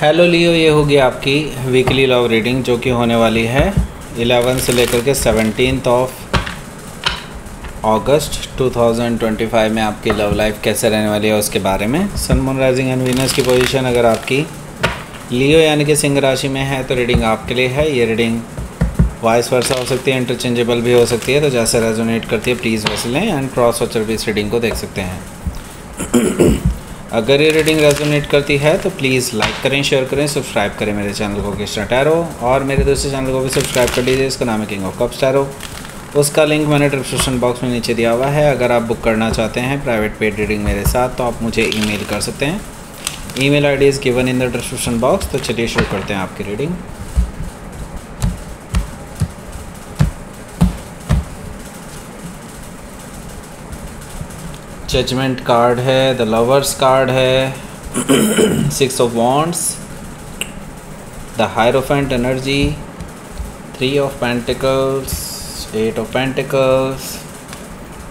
Hello लियो, ये होगी आपकी वीकली लव रीडिंग जो कि होने वाली है 11 से लेकर के 17 अगस्त 2025 में आपकी लव लाइफ कैसे रहने वाली है उसके बारे में। Sun moon rising and Venus की पोजीशन अगर आपकी लियो यानी कि सिंह राशि में है तो रीडिंग आपके लिए है। ये रीडिंग वाइस वर्सा हो सकती है, इंटरचेंजेबल भी हो सकती है, तो जैसे रेजोनेट करती है प्लीज़ वैसे लें एंड क्रॉस वॉचर भी इस रीडिंग को देख सकते हैं। अगर ये रीडिंग रेजोनेट करती है तो प्लीज़ लाइक करें, शेयर करें, सब्सक्राइब करें मेरे चैनल को कृष्णा टैरो, और मेरे दूसरे चैनल को भी सब्सक्राइब कर लीजिए, इसका नाम है किंग ऑफ कप्स टैरो। उसका लिंक मैंने डिस्क्रिप्शन बॉक्स में नीचे दिया हुआ है। अगर आप बुक करना चाहते हैं प्राइवेट पेड रीडिंग मेरे साथ तो आप मुझे ईमेल कर सकते हैं। Email ID is given in the description box. तो चलिए शुरू करते हैं आपकी रीडिंग। जजमेंट कार्ड है, द लवर्स कार्ड है, 6 of wands, the hierophant energy, 3 of pentacles, 8 of pentacles,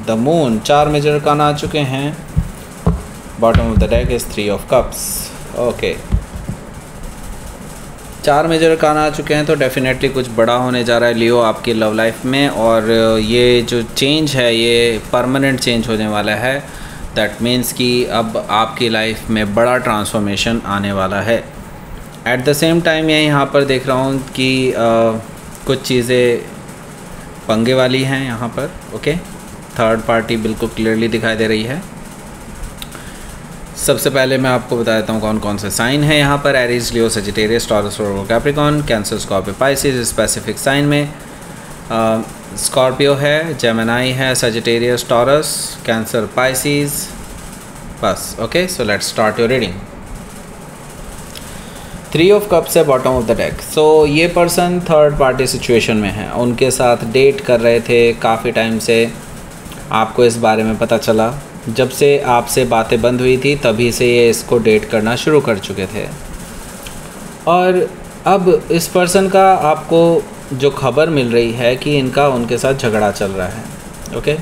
the moon. 4 major arcana आ चुके हैं। Bottom of the deck is 3 of cups. Okay, 4 major arcana आ चुके हैं तो डेफिनेटली कुछ बड़ा होने जा रहा है लियो आपकी लव लाइफ में, और ये जो चेंज है ये परमानेंट चेंज होने वाला है। दैट मीन्स कि अब आपकी लाइफ में बड़ा ट्रांसफॉर्मेशन आने वाला है। एट द सेम टाइम मैं यहाँ पर देख रहा हूँ कि कुछ चीज़ें पंगे वाली हैं यहाँ पर। ओके, थर्ड पार्टी बिल्कुल क्लियरली दिखाई दे रही है। सबसे पहले मैं आपको बता देता हूँ कौन कौन से साइन है यहाँ पर। Aries, Leo, Sagittarius, Taurus, Virgo, Capricorn, Cancer, Scorpio, Pisces. Specific sign में स्कॉर्पियो है, जेमिनाई है, सजिटेरियस, टॉरस, कैंसर, पाइसिस। बस okay, so let's start your reading. 3 of cups है bottom of the deck. So ये person third party situation में है, उनके साथ डेट कर रहे थे काफ़ी टाइम से। आपको इस बारे में पता चला जब से आपसे बातें बंद हुई थी, तभी से ये इसको डेट करना शुरू कर चुके थे। और अब इस पर्सन का आपको जो खबर मिल रही है कि इनका उनके साथ झगड़ा चल रहा है। ओके,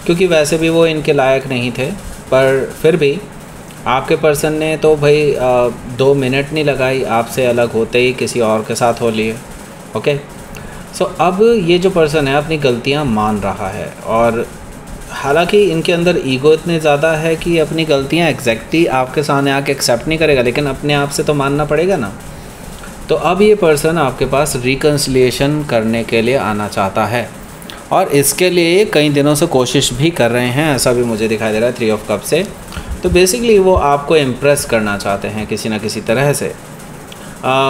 क्योंकि वैसे भी वो इनके लायक नहीं थे, पर फिर भी आपके पर्सन ने तो भाई 2 मिनट नहीं लगाई, आपसे अलग होते ही किसी और के साथ हो लिए। ओके, सो अब ये जो पर्सन है अपनी गलतियां मान रहा है, और हालांकि इनके अंदर ईगो इतने ज़्यादा है कि अपनी गलतियां एग्जैक्टली आपके सामने आके एक्सेप्ट नहीं करेगा, लेकिन अपने आप से तो मानना पड़ेगा ना। तो अब ये पर्सन आपके पास रिकन्सिलिएशन करने के लिए आना चाहता है, और इसके लिए कई दिनों से कोशिश भी कर रहे हैं, ऐसा भी मुझे दिखाई दे रहा है 3 ऑफ कप से। तो बेसिकली वो आपको इम्प्रेस करना चाहते हैं किसी ना किसी तरह से।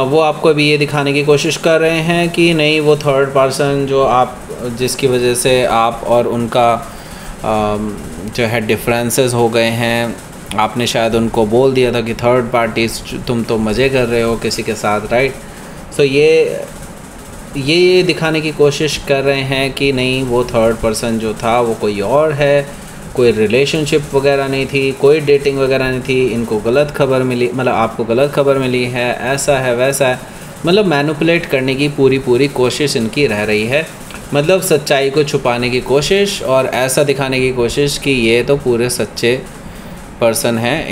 वो आपको भी ये दिखाने की कोशिश कर रहे हैं कि नहीं, वो थर्ड पर्सन जो आप, जिसकी वजह से आप और उनका जो है डिफरेंसेस हो गए हैं। आपने शायद उनको बोल दिया था कि थर्ड पार्टी तुम तो मज़े कर रहे हो किसी के साथ, राइट। सो ये दिखाने की कोशिश कर रहे हैं कि नहीं, वो थर्ड पर्सन जो था वो कोई और है, कोई रिलेशनशिप वगैरह नहीं थी, कोई डेटिंग वगैरह नहीं थी। इनको गलत खबर मिली, मतलब आपको गलत खबर मिली है, ऐसा है वैसा है, मतलब मैनिपुलेट करने की पूरी कोशिश इनकी रह रही है। मतलब सच्चाई को छुपाने की कोशिश और ऐसा दिखाने की कोशिश कि ये तो पूरे सच्चे पर्सन हैं,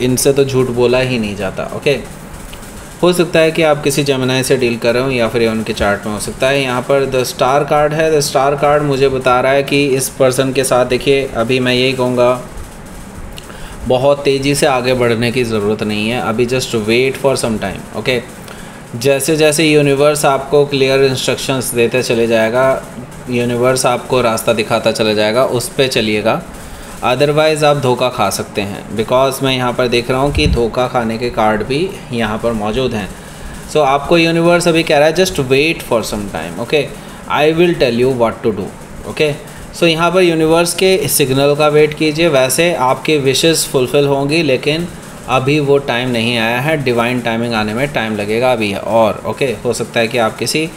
इनसे तो झूठ बोला ही नहीं जाता। ओके, हो सकता है कि आप किसी जेमिनी से डील कर रहे हो, या फिर ये उनके चार्ट में हो सकता है। यहाँ पर द स्टार कार्ड है। द स्टार कार्ड मुझे बता रहा है कि इस पर्सन के साथ, देखिए अभी मैं यही कहूँगा, बहुत तेज़ी से आगे बढ़ने की ज़रूरत नहीं है। अभी just wait for some time. Okay, जैसे जैसे यूनिवर्स आपको क्लियर इंस्ट्रक्शंस देते चले जाएगा, यूनिवर्स आपको रास्ता दिखाता चला जाएगा, उस पे चलिएगा। अदरवाइज़ आप धोखा खा सकते हैं, बिकॉज मैं यहाँ पर देख रहा हूँ कि धोखा खाने के कार्ड भी यहाँ पर मौजूद हैं। सो आपको यूनिवर्स अभी कह रहा है just wait for some time. Okay, I will tell you what to do. Okay, so यहाँ पर यूनिवर्स के सिग्नल का वेट कीजिए। वैसे आपके विशेस फुलफ़िल होंगी, लेकिन अभी वो टाइम नहीं आया है। डिवाइन टाइमिंग आने में टाइम लगेगा अभी है। और ओके, हो सकता है कि आप किसी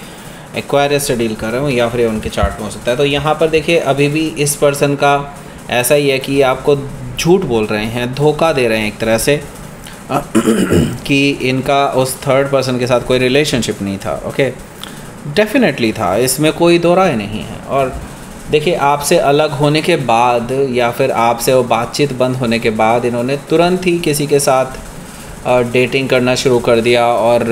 एक्वायरियस से डील कर रहे हो, या फिर उनके चार्ट में हो सकता है। तो यहाँ पर देखिए अभी भी इस पर्सन का ऐसा ही है कि आपको झूठ बोल रहे हैं, धोखा दे रहे हैं एक तरह से कि इनका उस थर्ड पर्सन के साथ कोई रिलेशनशिप नहीं था। ओके, डेफिनेटली था, इसमें कोई दो राय नहीं है। और देखिए आपसे अलग होने के बाद, या फिर आपसे वो बातचीत बंद होने के बाद, इन्होंने तुरंत ही किसी के साथ डेटिंग करना शुरू कर दिया और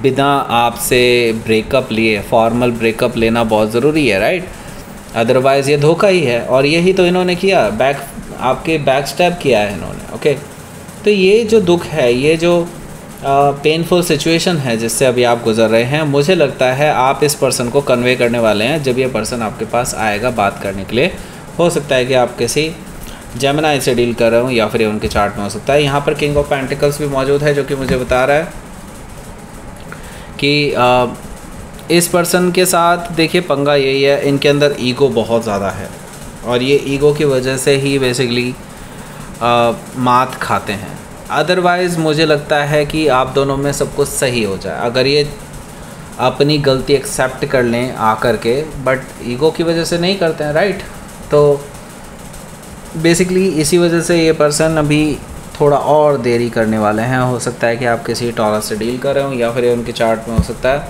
बिना आपसे ब्रेकअप लिए, फॉर्मल ब्रेकअप लेना बहुत ज़रूरी है, राइट? अदरवाइज़ ये धोखा ही है, और यही तो इन्होंने किया, आपके बैक स्टेप किया है इन्होंने, ओके। तो ये जो दुख है, ये जो पेनफुल सिचुएशन है जिससे अभी आप गुज़र रहे हैं, मुझे लगता है आप इस पर्सन को कन्वे करने वाले हैं जब ये पर्सन आपके पास आएगा बात करने के लिए। हो सकता है कि आप किसी जेमिनी से डील कर रहे हो, या फिर उनके चार्ट में हो सकता है। यहाँ पर किंग ऑफ पेंटिकल्स भी मौजूद है, जो कि मुझे बता रहा है कि इस पर्सन के साथ देखिए पंगा यही है, इनके अंदर ईगो बहुत ज़्यादा है, और ये ईगो की वजह से ही बेसिकली मात खाते हैं। अदरवाइज़ मुझे लगता है कि आप दोनों में सब कुछ सही हो जाए अगर ये अपनी गलती एक्सेप्ट कर लें आकर के, बट ईगो की वजह से नहीं करते हैं, राइट? तो बेसिकली इसी वजह से ये पर्सन अभी थोड़ा और देरी करने वाले हैं। हो सकता है कि आप किसी टॉरस से डील कर रहे हो, या फिर ये उनके चार्ट में हो सकता है।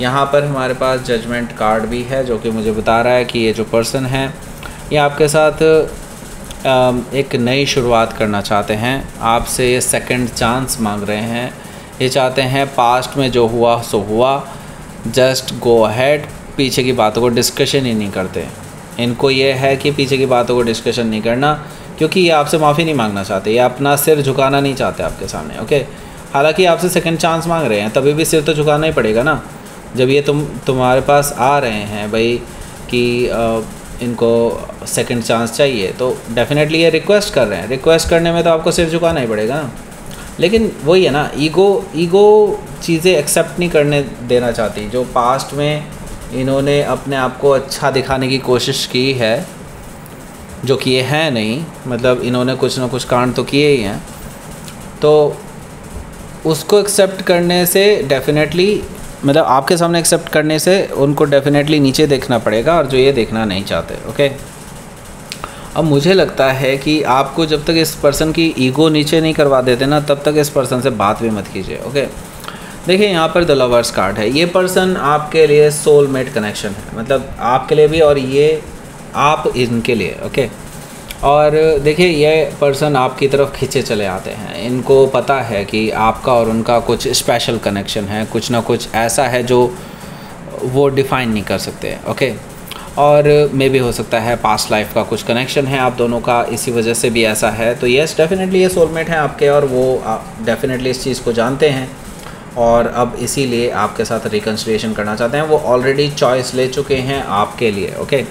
यहाँ पर हमारे पास जजमेंट कार्ड भी है, जो कि मुझे बता रहा है कि ये जो पर्सन है ये आपके साथ एक नई शुरुआत करना चाहते हैं, आपसे ये सेकंड चांस मांग रहे हैं। ये चाहते हैं पास्ट में जो हुआ सो हुआ, जस्ट गो अहेड, पीछे की बातों को डिस्कशन ही नहीं करते। इनको ये है कि पीछे की बातों को डिस्कशन नहीं करना, क्योंकि ये आपसे माफ़ी नहीं मांगना चाहते, ये अपना सिर झुकाना नहीं चाहते आपके सामने, ओके। हालांकि आपसे सेकंड चांस मांग रहे हैं, तभी भी सिर तो झुकाना ही पड़ेगा ना, जब ये तुम्हारे पास आ रहे हैं भाई कि इनको सेकंड चांस चाहिए, तो डेफिनेटली ये रिक्वेस्ट कर रहे हैं। रिक्वेस्ट करने में तो आपको सिर झुकाना ही पड़ेगा ना, लेकिन वही है ना, ईगो चीज़ें एक्सेप्ट नहीं करने देना चाहती। जो पास्ट में इन्होंने अपने आप को अच्छा दिखाने की कोशिश की है, जो कि ये है नहीं, मतलब इन्होंने कुछ ना कुछ कांड तो किए ही हैं, तो उसको एक्सेप्ट करने से डेफिनेटली, मतलब आपके सामने एक्सेप्ट करने से उनको डेफिनेटली नीचे देखना पड़ेगा, और जो ये देखना नहीं चाहते, ओके। अब मुझे लगता है कि आपको जब तक इस पर्सन की ईगो नीचे नहीं करवा देते ना, तब तक इस पर्सन से बात भी मत कीजिए, ओके। देखिए यहाँ पर द लवर्स कार्ड है, ये पर्सन आपके लिए सोलमेट कनेक्शन है, मतलब आपके लिए भी और ये आप इनके लिए, ओके। और देखिए ये पर्सन आपकी तरफ खींचे चले आते हैं, इनको पता है कि आपका और उनका कुछ स्पेशल कनेक्शन है, कुछ ना कुछ ऐसा है जो वो डिफ़ाइन नहीं कर सकते, ओके। और मे भी हो सकता है पास्ट लाइफ का कुछ कनेक्शन है आप दोनों का, इसी वजह से भी ऐसा है। तो येस, डेफिनेटली ये सोलमेट हैं आपके, और वो डेफिनेटली इस चीज़ को जानते हैं, और अब इसीलिए आपके साथ रिकन्सिलिएशन करना चाहते हैं। वो ऑलरेडी चॉइस ले चुके हैं आपके लिए, ओके।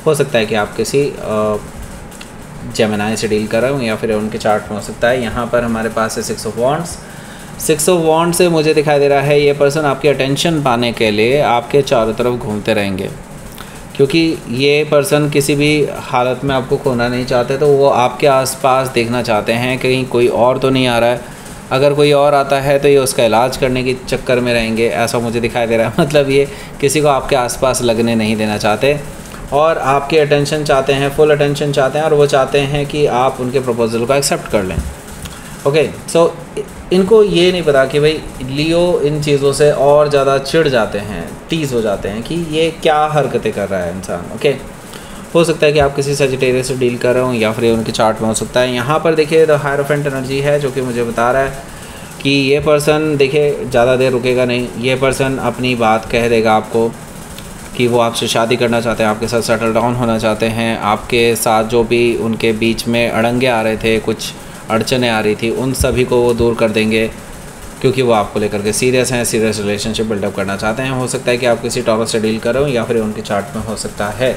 हो सकता है कि आप किसी जेमिनी से डील कर रहे हो, या फिर उनके चार्ट में हो सकता है। यहाँ पर हमारे पास है 6 ऑफ वॉन्ड्स। 6 ऑफ वॉन्ड से मुझे दिखाई दे रहा है ये पर्सन आपकी अटेंशन पाने के लिए आपके चारों तरफ घूमते रहेंगे, क्योंकि ये पर्सन किसी भी हालत में आपको खोना नहीं चाहते, तो वो आपके आसपास देखना चाहते हैं कहीं कोई और तो नहीं आ रहा है। अगर कोई और आता है तो ये उसका इलाज करने के चक्कर में रहेंगे, ऐसा मुझे दिखाई दे रहा है। मतलब ये किसी को आपके आसपास लगने नहीं देना चाहते, और आपकी अटेंशन चाहते हैं, फुल अटेंशन चाहते हैं, और वो चाहते हैं कि आप उनके प्रपोजल को एक्सेप्ट कर लें, ओके। सो इनको ये नहीं पता कि भाई लियो इन चीज़ों से और ज़्यादा चिढ़ जाते हैं, टीज़ हो जाते हैं कि ये क्या हरकतें कर रहा है इंसान, ओके। हो सकता है कि आप किसी सजिटेरियस से डील कर रहे हो, या फिर उनके चार्ट में हो सकता है। यहाँ पर देखिए द हायरोफेंट एनर्जी है, जो कि मुझे बता रहा है कि ये पर्सन देखिए ज़्यादा देर रुकेगा नहीं, ये पर्सन अपनी बात कह देगा आपको कि वो आपसे शादी करना चाहते हैं, आपके साथ सेटल डाउन होना चाहते हैं। आपके साथ जो भी उनके बीच में अड़ंगे आ रहे थे, कुछ अड़चने आ रही थी, उन सभी को वो दूर कर देंगे, क्योंकि वो आपको लेकर के सीरियस हैं, सीरियस रिलेशनशिप बिल्डअप करना चाहते हैं। हो सकता है कि आप किसी टॉरस से डील कर रहे हो, या फिर उनके चार्ट में हो सकता है।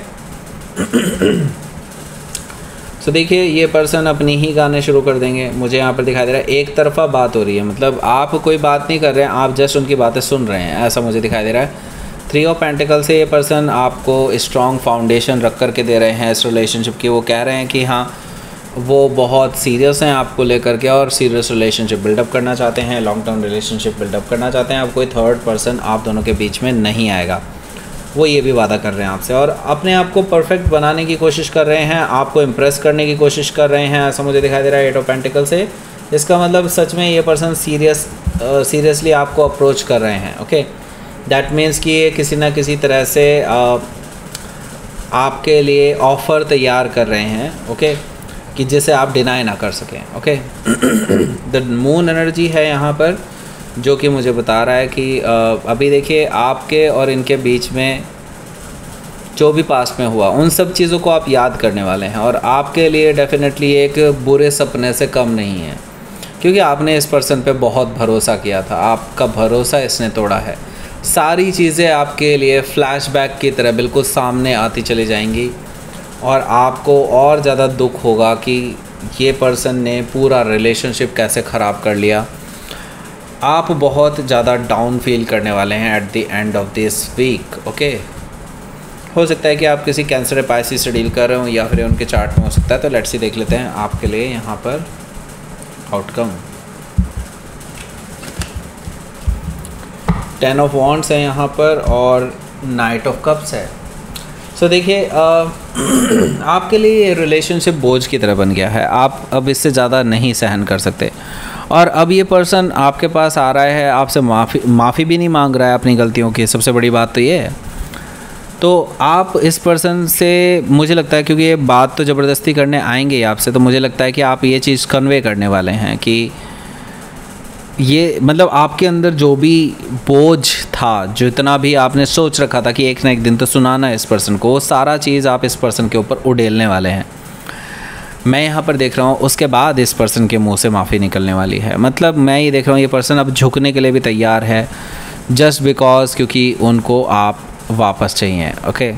सो देखिए ये पर्सन अपनी ही गाने शुरू कर देंगे, मुझे यहाँ पर दिखाई दे रहा है एक तरफा बात हो रही है, मतलब आप कोई बात नहीं कर रहे हैं, आप जस्ट उनकी बातें सुन रहे हैं, ऐसा मुझे दिखाई दे रहा है। 3 ऑफ पेंटिकल से ये पर्सन आपको स्ट्रॉन्ग फाउंडेशन रख कर के दे रहे हैं इस रिलेशनशिप की। वो कह रहे हैं कि हाँ वो बहुत सीरियस हैं आपको लेकर के, और सीरियस रिलेशनशिप बिल्डअप करना चाहते हैं, लॉन्ग टर्म रिलेशनशिप बिल्डअप करना चाहते हैं। अब कोई थर्ड पर्सन आप दोनों के बीच में नहीं आएगा, वो ये भी वादा कर रहे हैं आपसे, और अपने आप को परफेक्ट बनाने की कोशिश कर रहे हैं, आपको इम्प्रेस करने की कोशिश कर रहे हैं, ऐसा मुझे दिखाई दे रहा है 8 ऑफ पेंटिकल से। इसका मतलब सच में ये पर्सन सीरियसली आपको अप्रोच कर रहे हैं, ओके। दैट मीन्स कि ये किसी ना किसी तरह से आपके लिए ऑफ़र तैयार कर रहे हैं, ओके, कि जिसे आप डिनाई ना कर सकें। ओके, द मून एनर्जी है यहाँ पर, जो कि मुझे बता रहा है कि अभी देखिए आपके और इनके बीच में जो भी पास्ट में हुआ उन सब चीज़ों को आप याद करने वाले हैं, और आपके लिए डेफिनेटली एक बुरे सपने से कम नहीं है, क्योंकि आपने इस पर्सन पे बहुत भरोसा किया था, आपका भरोसा इसने तोड़ा है। सारी चीज़ें आपके लिए फ्लैशबैक की तरह बिल्कुल सामने आती चली जाएंगी, और आपको और ज़्यादा दुख होगा कि ये पर्सन ने पूरा रिलेशनशिप कैसे ख़राब कर लिया। आप बहुत ज़्यादा डाउन फील करने वाले हैं at the end of this week. Okay, हो सकता है कि आप किसी कैंसर या पाइसिस से डील कर रहे हो, या फिर उनके चार्ट में हो सकता है। तो लेट्स सी देख लेते हैं आपके लिए यहाँ पर आउटकम। 10 ऑफ वॉन्ड्स है यहाँ पर, और नाइट ऑफ कप्स है। सो देखिए आपके लिए ये रिलेशनशिप बोझ की तरह बन गया है, आप अब इससे ज़्यादा नहीं सहन कर सकते, और अब ये पर्सन आपके पास आ रहा है, आपसे माफ़ी भी नहीं मांग रहा है अपनी गलतियों की। सबसे बड़ी बात तो ये है। तो आप इस पर्सन से, मुझे लगता है, क्योंकि ये बात तो ज़बरदस्ती करने आएंगे आपसे, तो मुझे लगता है कि आप ये चीज़ कन्वे करने वाले हैं कि ये मतलब आपके अंदर जो भी बोझ था, जो इतना भी आपने सोच रखा था कि एक ना एक दिन तो सुनाना है इस पर्सन को, वो सारा चीज़ आप इस पर्सन के ऊपर उड़ेलने वाले हैं। मैं यहाँ पर देख रहा हूँ उसके बाद इस पर्सन के मुंह से माफ़ी निकलने वाली है। मतलब मैं ये देख रहा हूँ ये पर्सन अब झुकने के लिए भी तैयार है, जस्ट बिकॉज क्योंकि उनको आप वापस चाहिए। ओके,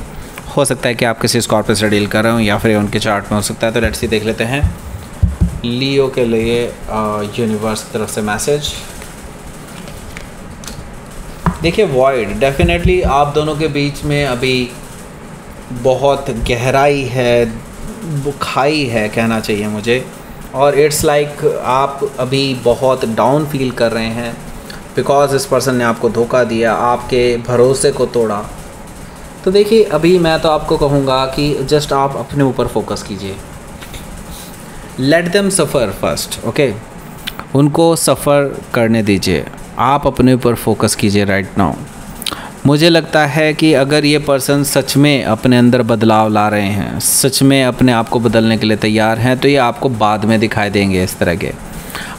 हो सकता है कि आप किसी स्कॉर्पियो से डील कर रहे हो, या फिर उनके चार्ट में हो सकता है। तो लेट्स सी देख लेते हैं लियो के लिए यूनिवर्स की तरफ से मैसेज। देखिए वॉइड, डेफिनेटली आप दोनों के बीच में अभी बहुत गहराई है, खाई है कहना चाहिए मुझे, और इट्स लाइक आप अभी बहुत डाउन फील कर रहे हैं बिकॉज इस पर्सन ने आपको धोखा दिया, आपके भरोसे को तोड़ा। तो देखिए अभी मैं तो आपको कहूँगा कि जस्ट आप अपने ऊपर फोकस कीजिए, लेट देम सफ़र फर्स्ट। ओके, उनको सफ़र करने दीजिए, आप अपने ऊपर फोकस कीजिए राइट नाउ। मुझे लगता है कि अगर ये पर्सन सच में अपने अंदर बदलाव ला रहे हैं, सच में अपने आप को बदलने के लिए तैयार हैं, तो ये आपको बाद में दिखाई देंगे इस तरह के।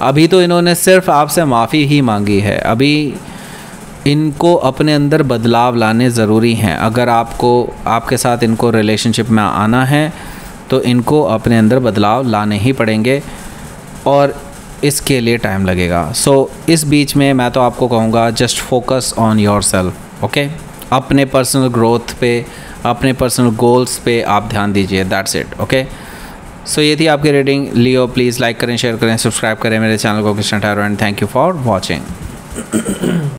अभी तो इन्होंने सिर्फ आपसे माफ़ी ही मांगी है, अभी इनको अपने अंदर बदलाव लाने ज़रूरी हैं। अगर आपके साथ इनको रिलेशनशिप में आना है तो इनको अपने अंदर बदलाव लाने ही पड़ेंगे, और इसके लिए टाइम लगेगा। सो इस बीच में मैं तो आपको कहूँगा just focus on your self. Okay, अपने पर्सनल ग्रोथ पे, अपने पर्सनल गोल्स पे आप ध्यान दीजिए, दैट्स इट। ओके, सो ये थी आपकी रीडिंग। लियो प्लीज़ लाइक करें, शेयर करें, सब्सक्राइब करें मेरे चैनल को Krishna tarot, and thank you for watching.